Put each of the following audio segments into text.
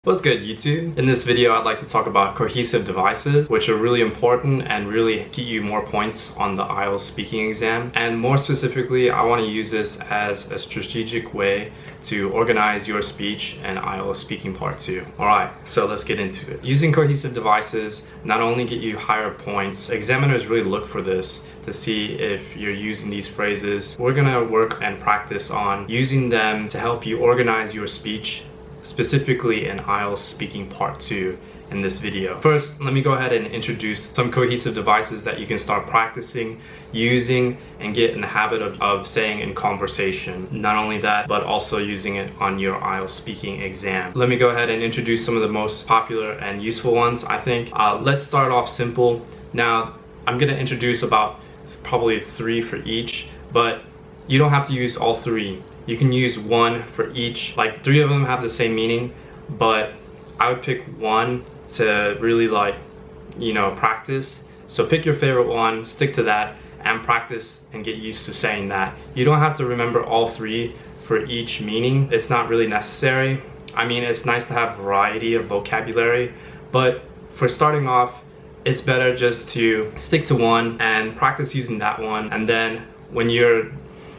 What's good, YouTube? In this video, I'd like to talk about cohesive devices, which are really important and really get you more points on the IELTS speaking exam. And more specifically, I want to use this as a strategic way to organize your speech and IELTS speaking part 2. Alright, so let's get into it. Using cohesive devices not only get you higher points, examiners really look for this to see if you're using these phrases. We're gonna work and practice on using them to help you organize your speech, specifically in IELTS speaking part 2 in this video. First, let me go ahead and introduce some cohesive devices that you can start practicing using and get in the habit of saying in conversation. Not only that, but also using it on your IELTS speaking exam. Let me go ahead and introduce some of the most popular and useful ones, I think. Let's start off simple. Now, I'm gonna introduce about probably 3 for each, but you don't have to use all 3. You can use 1 for each. Like 3 of them have the same meaning, but I would pick 1 to really practice. So pick your favorite one, stick to that, and practice and get used to saying that. You don't have to remember all 3 for each meaning. It's not really necessary. I mean, it's nice to have variety of vocabulary, but for starting off, it's better just to stick to 1 and practice using that one, and then when you're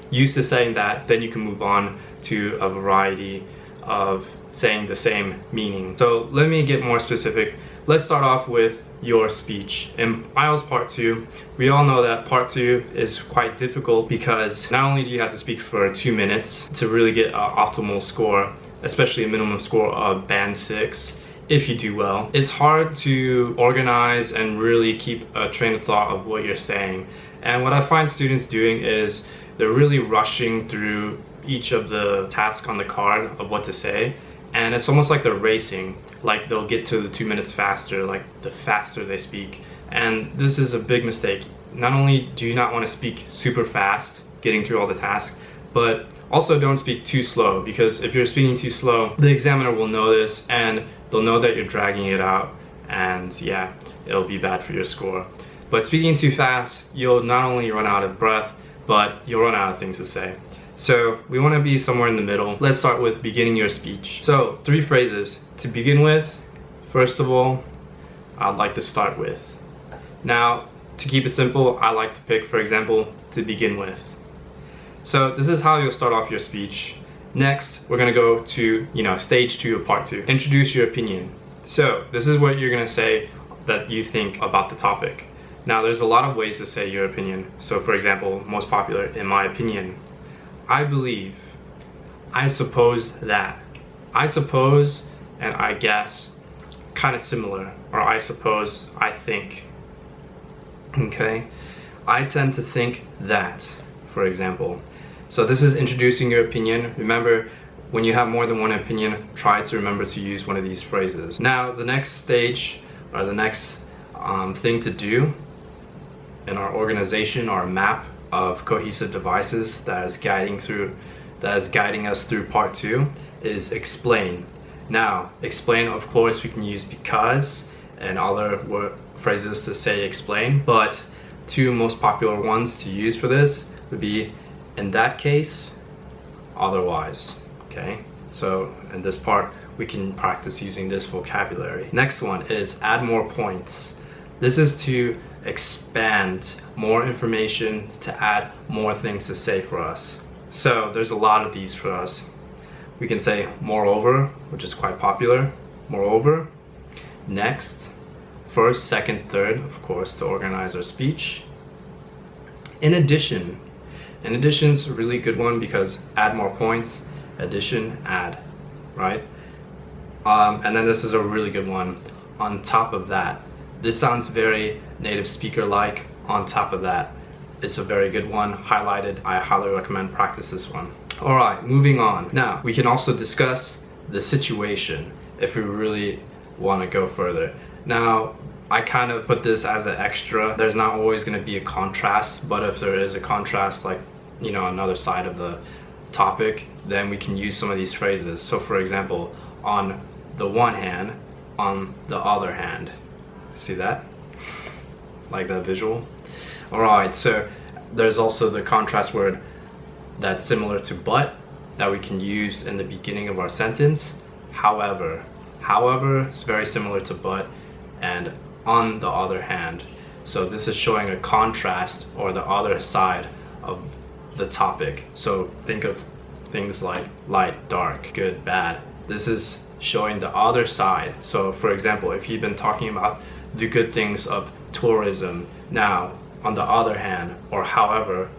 used to saying that, then you can move on to a variety of saying the same meaning. So let me get more specific. Let's start off with your speech. In IELTS part 2, we all know that part 2 is quite difficult because not only do you have to speak for 2 minutes to really get an optimal score, especially a minimum score of band 6, if you do well, it's hard to organize and really keep a train of thought of what you're saying. And what I find students doing is they're really rushing through each of the tasks on the card of what to say, and it's almost like they're racing. Like they'll get to the 2 minutes faster, like the faster they speak. And this is a big mistake. Not only do you not want to speak super fast, getting through all the tasks, but also don't speak too slow, because if you're speaking too slow, the examiner will know this and they'll know that you're dragging it out, and yeah, it'll be bad for your score. But speaking too fast, you'll not only run out of breath, but you'll run out of things to say. So we want to be somewhere in the middle. Let's start with beginning your speech. So 3 phrases to begin with. First of all, I'd like to start with. Now, to keep it simple, I like to pick, for example, to begin with. So this is how you'll start off your speech. Next, we're gonna go to, stage 2 of part 2. Introduce your opinion. So this is what you're gonna say that you think about the topic. Now, there's a lot of ways to say your opinion. So for example, most popular, in my opinion, I believe, I suppose that. I suppose and I guess, kind of similar. Or I suppose, I think. Okay? I tend to think that, for example. So this is introducing your opinion. Remember, when you have more than one opinion, try to remember to use one of these phrases. Now, the next stage, or the next thing to do in our organization, our map of cohesive devices that is guiding us through part 2, is explain. Now, explain, of course, we can use because and other phrases to say explain, but 2 most popular ones to use for this would be in that case, otherwise. Okay, so in this part we can practice using this vocabulary. Next one is add more points. This is to expand more information, to add more things to say for us. So there's a lot of these for us. We can say moreover, which is quite popular. Moreover, next, first, second, third, of course, to organize our speech. In addition. In addition's a really good one because add more points, addition, add, right? And then this is a really good one. On top of that. This sounds very native speaker-like. On top of that, it's a very good one, highlighted. I highly recommend practice this one. All right, moving on. Now, we can also discuss the situation if we really want to go further. Now, I kind of put this as an extra. There's not always going to be a contrast, but if there is a contrast, like, another side of the topic, then we can use some of these phrases. So for example, on the one hand, on the other hand. See that? Like that visual? Alright, so there's also the contrast word that's similar to but that we can use in the beginning of our sentence. However, However, it's very similar to but and on the other hand. So this is showing a contrast or the other side of the topic. So think of things like light, dark, good, bad. This is showing the other side. So for example, if you've been talking about the good things of tourism, now on the other hand, or however,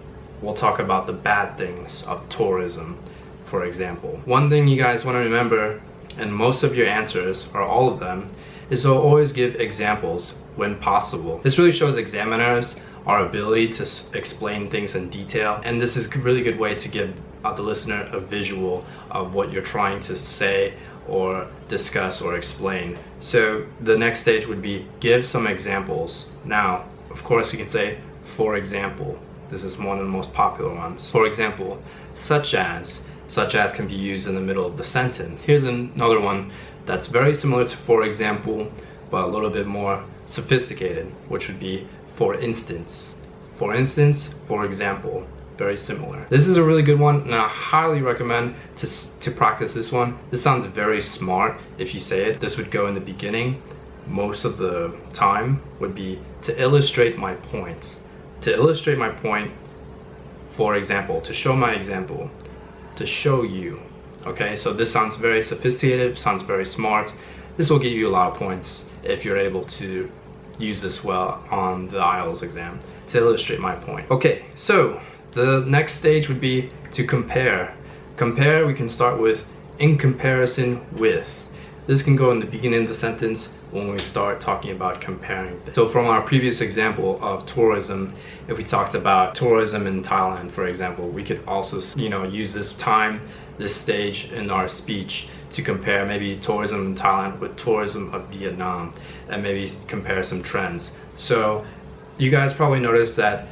we'll talk about the bad things of tourism, for example. One thing you guys want to remember, and most of your answers, or all of them, is to always give examples when possible. This really shows examiners our ability to explain things in detail, and this is a really good way to give the listener a visual of what you're trying to say or discuss or explain. So the next stage would be give some examples. Now, of course, we can say, for example. This is one of the most popular ones. For example, such as can be used in the middle of the sentence. Here's another one that's very similar to for example, but a little bit more sophisticated, which would be for instance. For instance, for example, very similar. This is a really good one, and I highly recommend to practice this one. This sounds very smart if you say it. This would go in the beginning. Most of the time would be to illustrate my point. To illustrate my point, for example, to show my example, to show you. Okay, so this sounds very sophisticated, sounds very smart. This will give you a lot of points if you're able to use this well on the IELTS exam, to illustrate my point. Okay, so the next stage would be to compare. Compare, we can start with in comparison with. This can go in the beginning of the sentence when we start talking about comparing. So from our previous example of tourism, if we talked about tourism in Thailand, for example, we could also, use this time, this stage in our speech to compare maybe tourism in Thailand with tourism of Vietnam, and maybe compare some trends. So you guys probably noticed that,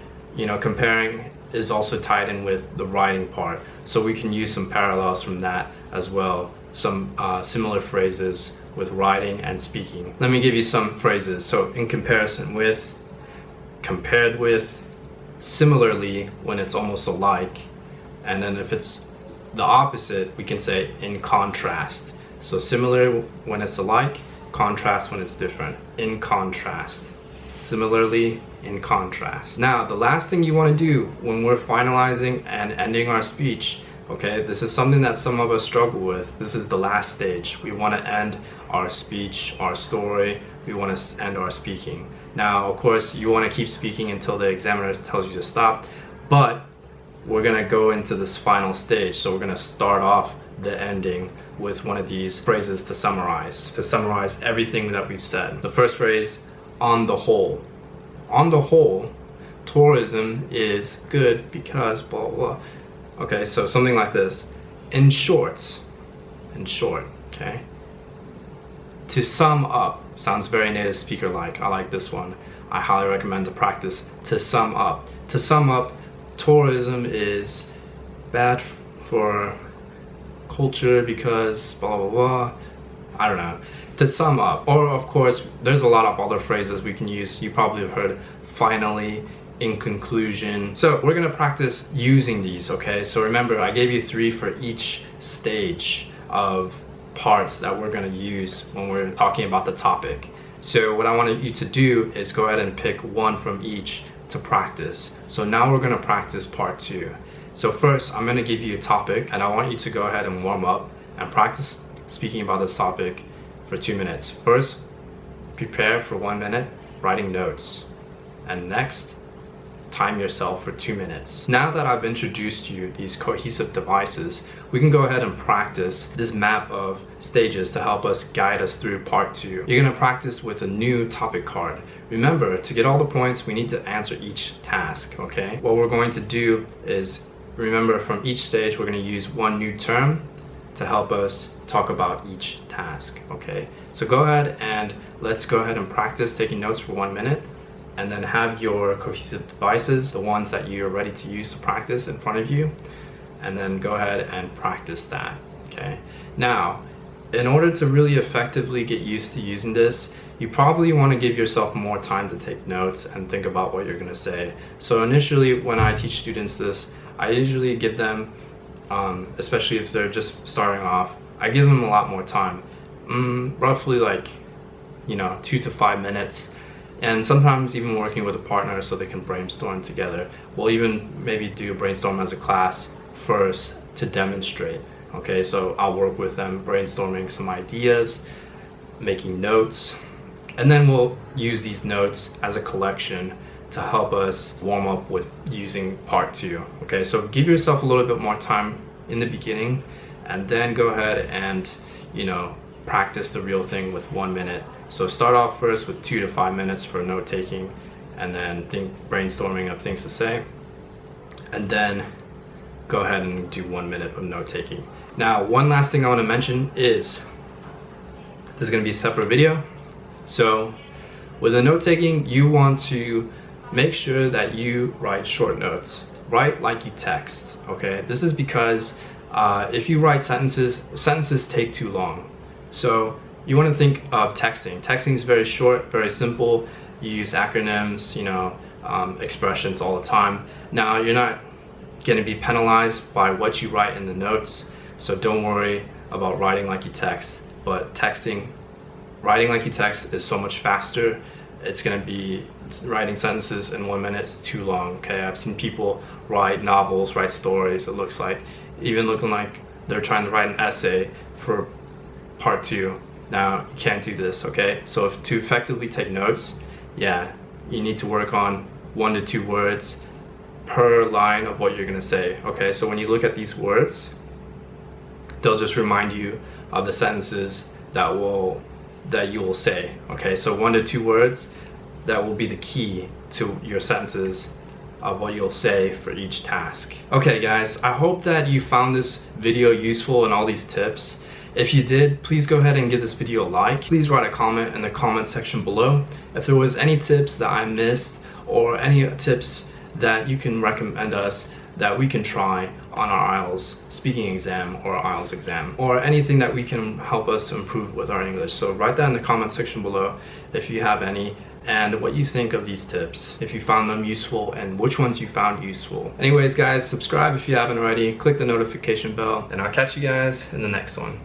comparing is also tied in with the writing part. So we can use some parallels from that as well, some similar phrases with writing and speaking. Let me give you some phrases. So in comparison with, compared with, similarly when it's almost alike, and then if it's the opposite, we can say in contrast. So similar when it's alike, contrast when it's different. In contrast. Similarly, in contrast. Now, the last thing you want to do when we're finalizing and ending our speech, okay, this is something that some of us struggle with. This is the last stage. We want to end our speech, our story. We want to end our speaking. Now, of course, you want to keep speaking until the examiner tells you to stop, but we're going to go into this final stage. So we're going to start off the ending with one of these phrases to summarize everything that we've said. The first phrase, on the whole. On the whole, tourism is good because blah, blah, blah. Okay, so something like this. In short, okay? To sum up, sounds very native speaker like. I like this one. I highly recommend to practice to sum up. To sum up, tourism is bad for culture because blah, blah, blah. I don't know. To sum up, or of course, there's a lot of other phrases we can use. You probably have heard finally, in conclusion. So we're gonna practice using these, okay? So remember, I gave you 3 for each stage of parts that we're gonna use when we're talking about the topic. So what I wanted you to do is go ahead and pick 1 from each to practice. So now we're gonna practice part 2. So first, I'm gonna give you a topic, and I want you to go ahead and warm up and practice speaking about this topic for 2 minutes. First, prepare for 1 minute, writing notes. And next, time yourself for 2 minutes. Now that I've introduced you these cohesive devices, we can go ahead and practice this map of stages to help us guide us through part 2. You're gonna practice with a new topic card. Remember, to get all the points, we need to answer each task, okay? What we're going to do is, remember, from each stage, we're gonna use 1 new term to help us talk about each task, okay? So go ahead and let's go ahead and practice taking notes for 1 minute, and then have your cohesive devices, the ones that you're ready to use to practice, in front of you, and then go ahead and practice that, okay? Now, in order to really effectively get used to using this, you probably want to give yourself more time to take notes and think about what you're going to say. So initially, when I teach students this, I usually give them, especially if they're just starting off, I give them a lot more time. roughly like, 2 to 5 minutes. And sometimes even working with a partner so they can brainstorm together. We'll even maybe do a brainstorm as a class first to demonstrate. Okay, so I'll work with them brainstorming some ideas, making notes, and then we'll use these notes as a collection to help us warm up with using part 2. Okay, so give yourself a little bit more time in the beginning, and then go ahead and practice the real thing with 1 minute. So start off first with 2 to 5 minutes for note taking, and then brainstorming of things to say, and then go ahead and do 1 minute of note taking. Now, one last thing I want to mention is this is going to be a separate video. So with the note taking, you want to make sure that you write short notes. Write like you text. Okay, this is because if you write sentences take too long. So you want to think of texting. Texting is very short, very simple. You use acronyms, expressions all the time. Now, you're not going to be penalized by what you write in the notes, so don't worry about writing like you text. But writing like you text is so much faster. It's going to be writing sentences in 1 minute is too long. Okay, I've seen people write novels, write stories. It looks like even looking like they're trying to write an essay for part 2. Now, you can't do this. Okay, so to effectively take notes, yeah, you need to work on 1 to 2 words per line of what you're going to say. Okay, so when you look at these words, they'll just remind you of the sentences that you will say. Okay, so 1 to 2 words, that will be the key to your sentences of what you'll say for each task. Okay guys, I hope that you found this video useful and all these tips. If you did, please go ahead and give this video a like. Please write a comment in the comment section below. If there was any tips that I missed, or any tips that you can recommend us that we can try on our IELTS speaking exam or IELTS exam, or anything that we can help us improve with our English. So write that in the comment section below if you have any, and what you think of these tips, if you found them useful and which ones you found useful. Anyways guys, subscribe if you haven't already, click the notification bell, and I'll catch you guys in the next one.